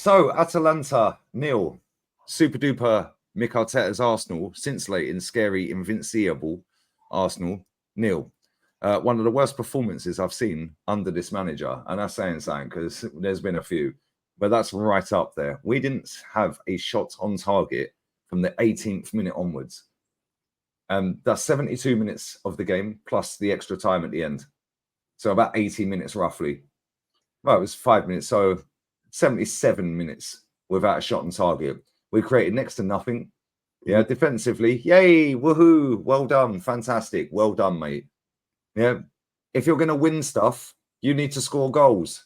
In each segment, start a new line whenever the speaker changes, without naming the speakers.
So Atalanta nil, super duper Mick Arteta's Arsenal, scintillating, scary, invincible Arsenal nil. One of the worst performances I've seen under this manager, and that's saying something because there's been a few, but that's right up there. We didn't have a shot on target from the 18th minute onwards. That's 72 minutes of the game plus the extra time at the end, so about 80 minutes roughly. Well, it was 5 minutes, so 77 minutes without a shot on target. We created next to nothing. Yeah, defensively, yay, woohoo, well done, fantastic, well done, mate. Yeah, if you're going to win stuff, you need to score goals.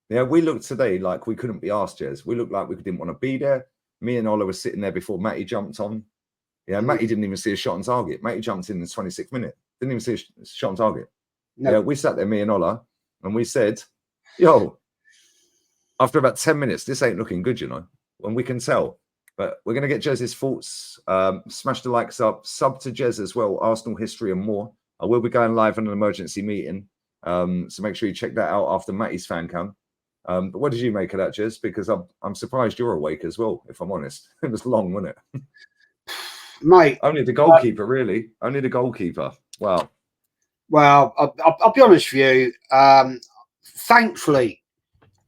Yeah, we looked today like we couldn't be asked, Jez. We looked like we didn't want to be there. Me and Ola were sitting there before Matty jumped on. Yeah, Matty didn't even see a shot on target. Matty jumped in the 26th minute. Didn't even see a shot on target. No. Yeah, we sat there, me and Ola, and we said, yo, after about 10 minutes, this ain't looking good, you know, and we can tell. But we're going to get Jez's thoughts. Smash the likes up. Sub to Jez as well. Arsenal history and more. I will be going live on an emergency meeting. So make sure you check that out after Matty's fan cam. But what did you make of that, Jez? Because I'm surprised you're awake as well, if I'm honest. It was long, wasn't it?
Mate.
Only the goalkeeper, really. Only the goalkeeper. Wow.
Well, I'll be honest with you. Thankfully,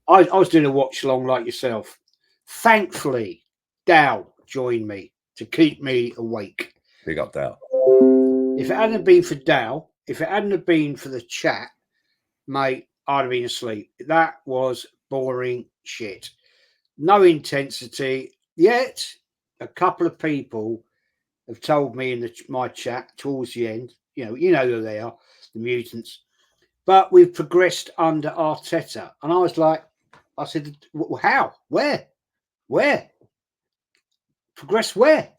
I was doing a watch along like yourself. Thankfully, Dow joined me to keep me awake.
Big up, Dow.
If it hadn't been for Dow, if it hadn't have been for the chat, mate, I'd have been asleep. That was boring shit. No intensity. Yet, a couple of people have told me in my chat towards the end, you know who they are, the mutants. But we've progressed under Arteta. And I said, how? Where? Progress where?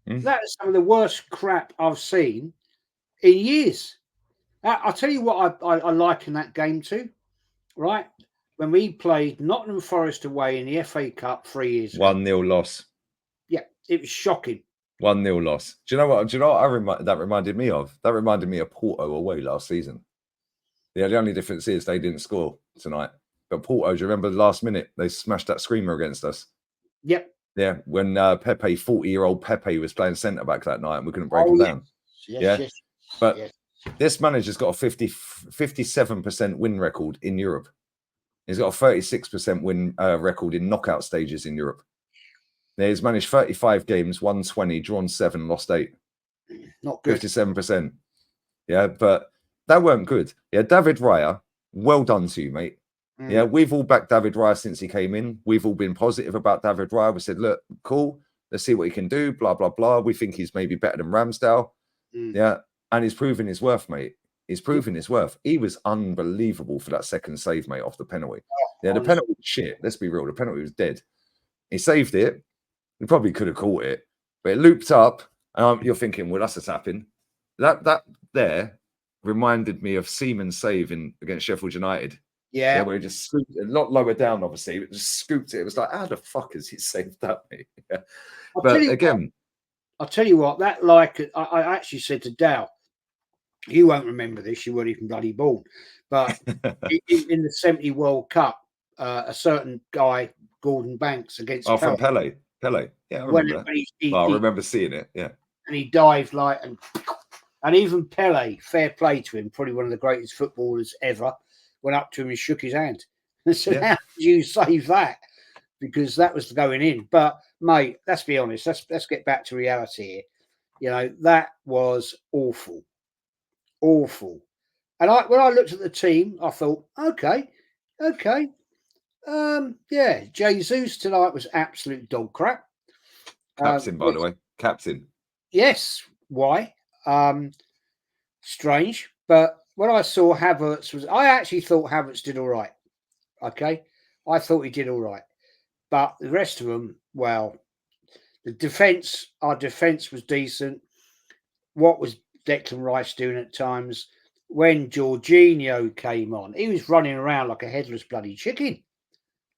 That is some of the worst crap I've seen in years. I'll tell you what I like in that game too, right? When we played Nottingham Forest away in the FA Cup 3 years ago.
1-0 loss.
Yeah, it was shocking.
1-0 loss. Do you know what that reminded me of? That reminded me of Porto away last season. Yeah, the only difference is they didn't score tonight. But Porto, do you remember the last minute? They smashed that screamer against us.
Yep.
Yeah, when Pepe, 40-year-old Pepe, was playing centre-back that night and we couldn't break him down.
Yes.
But this manager's got a 57% win record in Europe. He's got a 36% win record in knockout stages in Europe. He's managed 35 games, won 20, drawn 7, lost 8.
Not good.
57%. Yeah, but that weren't good. Yeah, David Raya, well done to you, mate. Yeah, we've all backed David Raya since he came in. We've all been positive about David Raya. We said, look, cool, let's see what he can do, blah, blah, blah. We think he's maybe better than Ramsdale. Yeah, and he's proven his worth, mate. He's proven his worth. He was unbelievable for that second save, mate, off the penalty. Yeah, the penalty was shit. Let's be real. The penalty was dead. He saved it. He probably could have caught it, but it looped up. And you're thinking, well, that's a tapping. That there reminded me of Seaman's save against Sheffield United.
Yeah,
where he just scooped it, a lot lower down, obviously. But just scooped it. It was like, how the fuck has he saved that, mate? Yeah. But again,
I'll tell you what. That I actually said to Dow, you won't remember this. You weren't even bloody born. But in the 70 World Cup, a certain guy, Gordon Banks, against
from Pele. Yeah, I remember that. I remember seeing it. Yeah,
and he dived and even Pele, fair play to him, probably one of the greatest footballers ever, went up to him and shook his hand and said, how did you save that? Because that was going in. But, mate, let's be honest. Let's get back to reality here. You know, that was awful. Awful. And when I looked at the team, I thought, okay. Yeah, Jesus tonight was absolute dog crap.
Captain, by the way. Captain.
Yes. Why? Strange. But when I saw Havertz I actually thought Havertz did all right. Okay. I thought he did all right. But the rest of them, well, our defence was decent. What was Declan Rice doing at times? When Jorginho came on, he was running around like a headless bloody chicken.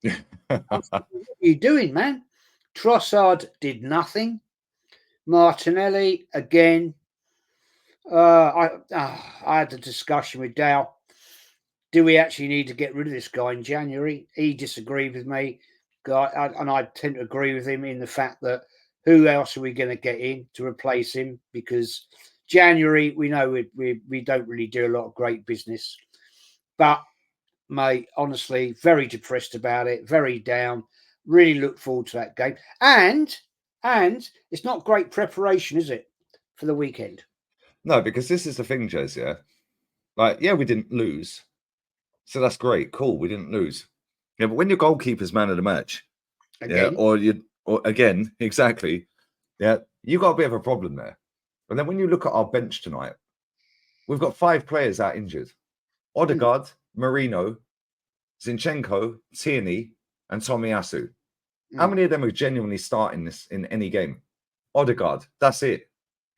What are you doing, man? Trossard did nothing. Martinelli, again. I had a discussion with Dow. Do we actually need to get rid of this guy in January? He disagreed with me. And I tend to agree with him in the fact that who else are we going to get in to replace him? Because January, we know we don't really do a lot of great business. But, mate, honestly, very depressed about it, very down. Really look forward to that game. And it's not great preparation, is it, for the weekend?
No, because this is the thing, Jez, yeah? Like, yeah, we didn't lose. So that's great. Cool. We didn't lose. Yeah, but when your goalkeeper's man of the match,
Again,
or again, exactly, yeah, you got a bit of a problem there. But then when you look at our bench tonight, we've got 5 players out injured. Odegaard, Marino, Zinchenko, Tierney, and Tomiyasu. How many of them are genuinely starting this in any game? Odegaard, that's it.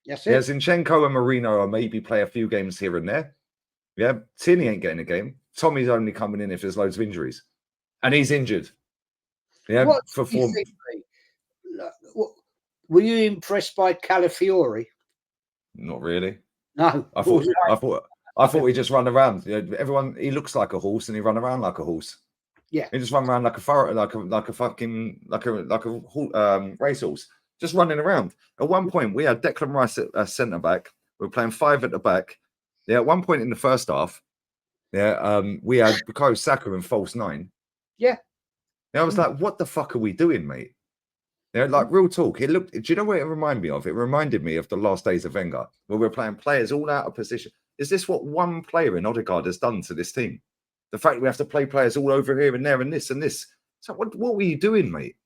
that's
Yeah,
it.
Zinchenko and Marino are maybe play a few games here and there. Yeah, Tierney ain't getting a game. Tommy's only coming in if there's loads of injuries. And he's injured. Yeah,
What
for
do you
4.
think, mate? Were you impressed by Calafiori?
Not really.
No.
I thought he just run around. You know, everyone, he looks like a horse and he run around like a horse.
Yeah.
He just run around like a racehorse, just running around. At one point, we had Declan Rice at centre back. We were playing 5 at the back. Yeah, at one point in the first half, we had Bukayo Saka and false 9.
Yeah.
I was like, what the fuck are we doing, mate? Like real talk. It looked. Do you know what it reminded me of? It reminded me of the last days of Wenger, where we're playing players all out of position. Is this what one player in Odegaard has done to this team? The fact we have to play players all over here and there and this and this. So what were you doing, mate?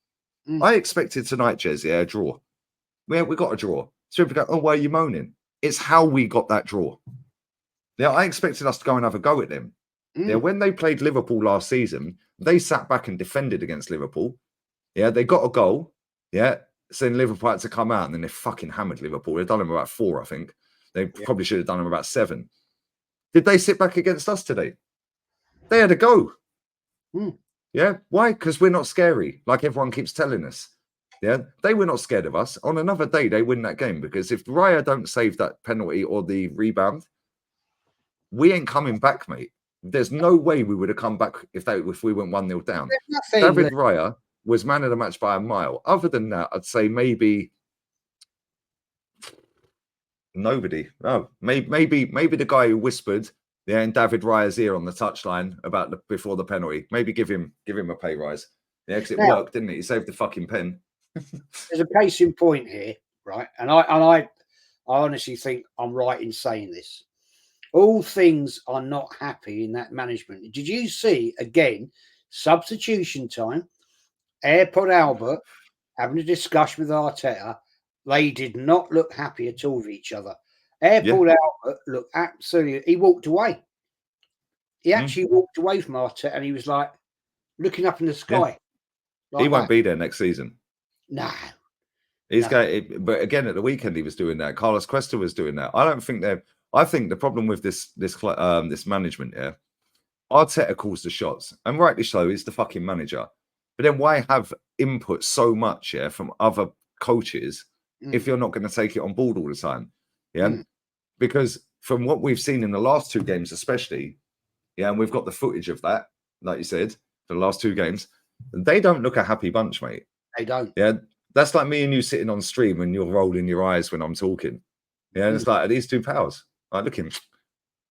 I expected tonight, Jez, a draw. We got a draw. So people go, oh, why are you moaning? It's how we got that draw. Yeah, I expected us to go and have a go at them. Yeah, when they played Liverpool last season, they sat back and defended against Liverpool. Yeah, they got a goal. Yeah, so then Liverpool had to come out and then they fucking hammered Liverpool. They've done them about 4, I think. They probably should have done them about 7. Did they sit back against us today? They had a go. Yeah, why? Because we're not scary, like everyone keeps telling us. Yeah, they were not scared of us. On another day, they win that game because if Raya don't save that penalty or the rebound, we ain't coming back, mate. There's no way we would have come back if we went 1-0 down. David Raya was man of the match by a mile. Other than that, I'd say maybe nobody. Oh, maybe the guy who whispered in David Raya's ear on the touchline about before the penalty. Maybe give him a pay rise. Yeah, because it worked, didn't it? He saved the fucking pen.
There's a case in point here, right? And I honestly think I'm right in saying this. All things are not happy in that management. Did you see again substitution time? AirPod Albert having a discussion with Arteta. They did not look happy at all with each other. AirPod Albert looked absolutely. He walked away. He actually walked away from Arteta, and he was like looking up in the sky.
Like he won't be there next season.
No.
He's going, but again at the weekend he was doing that. Carlos Cuesta was doing that. I don't think they're. I think the problem with this management here, Arteta calls the shots, and rightly so. He's the fucking manager. But then why have input so much from other coaches if you're not going to take it on board all the time? Yeah, because from what we've seen in the last 2 games, especially, and we've got the footage of that, like you said, for the last 2 games, they don't look a happy bunch, mate.
They don't.
Yeah. That's like me and you sitting on stream and you're rolling your eyes when I'm talking. Yeah, and it's like, are these 2 pals? Like, look at him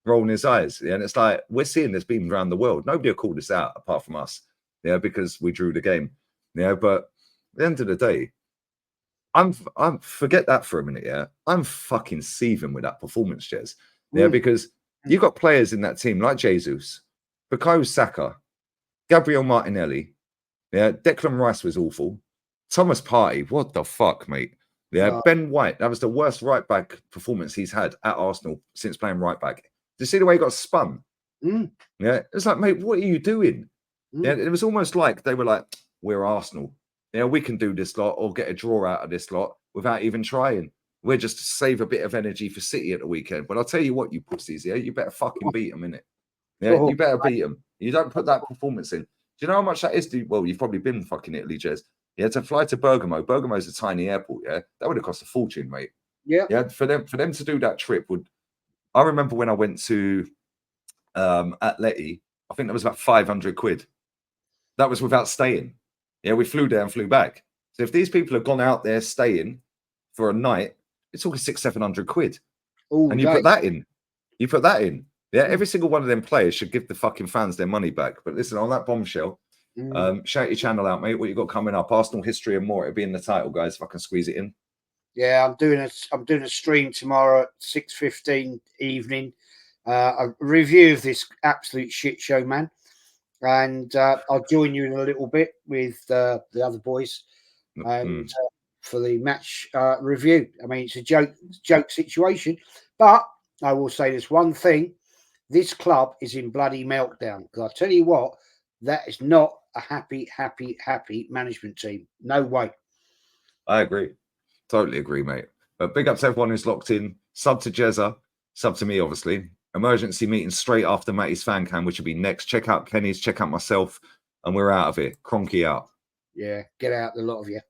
rolling his eyes. Yeah, and it's like, we're seeing this beam around the world. Nobody will call this out apart from us. Yeah, because we drew the game. Yeah, but at the end of the day, I'm forget that for a minute. Yeah, I'm fucking seething with that performance, Jez. Yeah, because you got players in that team like Jesus, Bukayo Saka, Gabriel Martinelli. Yeah, Declan Rice was awful. Thomas Partey, what the fuck, mate? Yeah, Ben White, that was the worst right back performance he's had at Arsenal since playing right back. Do you see the way he got spun? Yeah, it's like, mate, what are you doing? Yeah, it was almost like they were like, we're Arsenal. Yeah, we can do this lot or get a draw out of this lot without even trying. We're just to save a bit of energy for City at the weekend. But I'll tell you what, you pussies, yeah, you better fucking beat them, innit? Yeah, you better beat them. You don't put that performance in. Do you know how much that is? Well, you've probably been fucking Italy, Jez. Yeah, to fly to Bergamo. Bergamo's a tiny airport. Yeah, that would have cost a fortune, mate. Yeah. For them to do that trip would. I remember when I went to Atleti. I think that was about 500 quid. That was without staying. Yeah, we flew there and flew back. So if these people have gone out there staying for a night, it's talking 600-700 quid.
All
And you
day.
put that in. You put that in. Yeah,
Mm.
every single one of them players should give the fucking fans their money back. But listen, on that bombshell, shout your channel out, mate. What you got coming up? Arsenal history and more. It'll be in the title, guys, if I can squeeze it in.
Yeah, I'm doing a stream tomorrow at 6:15 evening. A review of this absolute shit show, man. And I'll join you in a little bit with the other boys and for the match review. I mean, it's a joke situation, but I will say this one thing: this club is in bloody meltdown. Because I tell you what, that is not a happy management team. No way.
I agree. Totally agree, mate. But big up to everyone who's locked in. Sub to Jezza, sub to me, obviously. Emergency meeting straight after Matty's fan cam, which will be next. Check out Kenny's, check out myself, and we're out of here. Cronky out.
Yeah, get out, the lot of you.